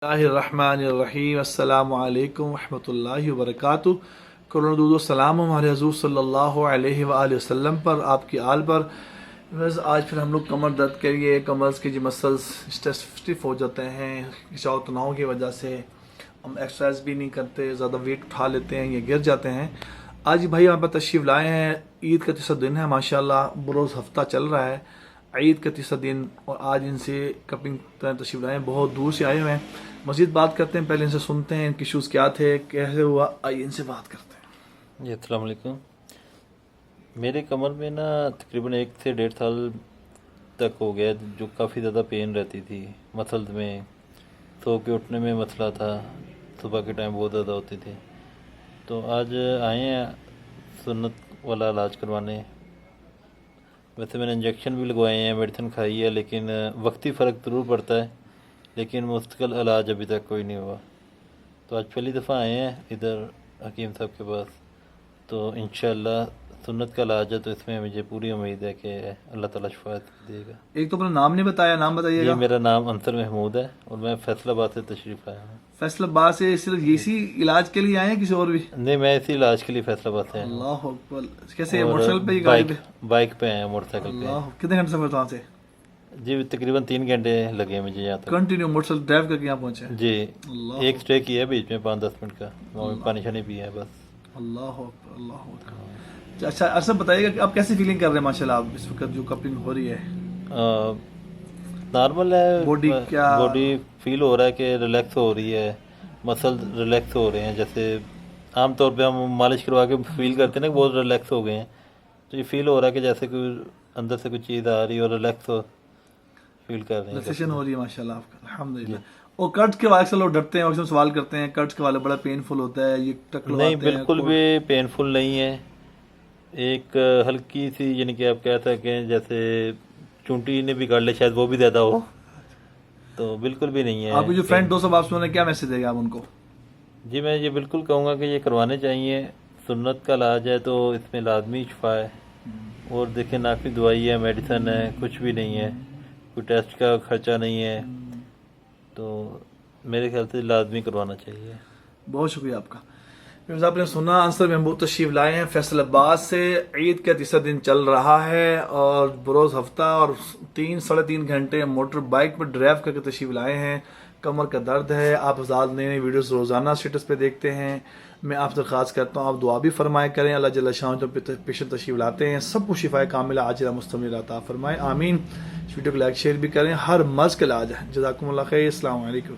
Bismillahirrahmanirrahim. Assalamu alaikum wa rahmatullahi wa barakatuh. करोड़ों दूध सलाम हमारे हजूर सल्लल्लाहु अलैहि वसल्लम पर, आपकी आल पर। बस आज फिर हम लोग कमर दर्द के लिए, कमर के जो मसल्स स्टिफ हो जाते हैं खिंचाव तनाव की वजह से, हम एक्सरसाइज भी नहीं करते, ज़्यादा वेट उठा लेते हैं, ये गिर जाते हैं। आज भाई यहाँ पर तशरीफ़ लाए हैं। ईद का तीसरा दिन है, माशाल्लाह बरोज़ हफ्ता चल रहा है, ईद का तीसरा दिन, और आज इनसे कपिंग तशरीफ़ लाए हैं, बहुत दूर से आए हुए हैं। मज़ीद बात करते हैं, पहले इनसे सुनते हैं इनके इशूज़ क्या थे, कैसे हुआ, आइए इनसे बात करते हैं। जी अस्सलाम वालेकुम। मेरे कमर में ना तकरीबन 1 से 1.5 साल तक हो गया जो काफ़ी ज़्यादा पेन रहती थी। मसल्स में सो के उठने में मसला था, सुबह के टाइम बहुत ज़्यादा होती थी। तो आज आए हैं सुन्नत वाला इलाज करवाने। वैसे मैंने इंजेक्शन भी लगवाए हैं, मेडिसिन खाई है, लेकिन वक्ती फ़र्क ज़रूर पड़ता है, लेकिन मुस्तकिल इलाज अभी तक कोई नहीं हुआ। तो आज पहली दफ़ा आए हैं इधर हकीम साहब के पास, तो इंशाअल्लाह सुन्नत का इलाज है, तो इसमें मुझे पूरी उम्मीद है कि अल्लाह ताला शिफायत देगा। एक तो अपना नाम नहीं बताया, नाम बताइएगा। जी मेरा नाम अंसर महमूद है और मैं फैसलाबाद से तशरीफ़ आया हूँ। फैसलाबाद से सिर्फ इसी इलाज के लिए आए हैं, किसी और भी? नहीं, मैं इसी इलाज के लिए फैसलाबाद से आया हूँ। अल्लाह अकबर। कैसे, मोटरसाइकिल पे, गाड़ी पे? बाइक पे आए हैं, मोटरसाइकिल पे। अल्लाह, कितने घंटे सफर था वहाँ से? जी तकरीबन 3 घंटे लगे मुझे यहाँ तक। कंटिन्यू मोटरसाइकिल ड्राइव करके यहाँ पहुँचे? जी, अल्लाह, एक स्टे किया है बीच में 5-10 मिनट का, वहाँ में पानी शानी पिया है बस। अल्लाह अकबर, अल्लाह अकबर। अच्छा, अच्छा बताइएगा कि आप कैसी फीलिंग कर रहे हैं माशाल्लाह, आप इस वक्त जो कपिंग हो रही है? नॉर्मल है, बॉडी क्या, बॉडी फील हो रहा है कि रिलैक्स हो रही है, मसल रिलैक्स हो रहे हैं। जैसे आम तौर पे हम मालिश करवा के फील करते हैं ना कि बहुत रिलैक्स हो गए हैं, तो ये फील हो रहा है कि जैसे कोई अंदर से कोई चीज़ आ रही है और रिलैक्स हो फील कर रहे हैं, रिलैक्सेशन हो रही है माशाल्लाह आपका, अल्हम्दुलिल्लाह। और कर्ट्स के बारे से लोग डरते हैं, और सवाल करते हैं कर्ट्स के वाले बड़ा पेनफुल होता है, ये टक लगवाते नहीं हैं, बिल्कुल भी पेनफुल नहीं है। एक हल्की सी, यानी कि आप कह सकें जैसे चूंटी ने भी काट ले, शायद वो भी ज़्यादा हो, तो बिल्कुल भी नहीं है। आपके जो फ्रेंड दोस्त आप सुने, क्या मैसेज देगा आप उनको? जी मैं ये बिल्कुल कहूँगा कि ये करवाने चाहिए। सुन्नत का इलाज है तो इसमें लाजमी शिफा है। और देखें ना कोई दवाई है, मेडिसिन है, कुछ भी नहीं है, कोई टेस्ट का खर्चा नहीं है, तो मेरे ख्याल से लाजमी करवाना चाहिए। बहुत शुक्रिया आपका। आपने सुना, अंसर महमूद तशरीफ लाए हैं फैसलाबाद से। ईद का तीसरा दिन चल रहा है और बरोज़ हफ्ता, और 3-3.5 घंटे मोटर बाइक पर ड्राइव करके तशरीफ लाए हैं। कमर का दर्द है। आप आज़ाद नई नई वीडियोस रोज़ाना स्टेटस पे देखते हैं। मैं आपसे ख़ास करता हूँ, आप दुआ भी फरमाया करें, अल्लाह जल्ल शान जो पेशेंट तशरीफ लाते हैं सब कुछ शिफाए कामिला आजिला मुस्तमिल अता फरमाए, आमीन। इस वीडियो को लाइक शेयर भी करें, हर मर्ज़ का इलाज है। जज़ाकुमुल्लाह खैर। अस्सलामु अलैकुम।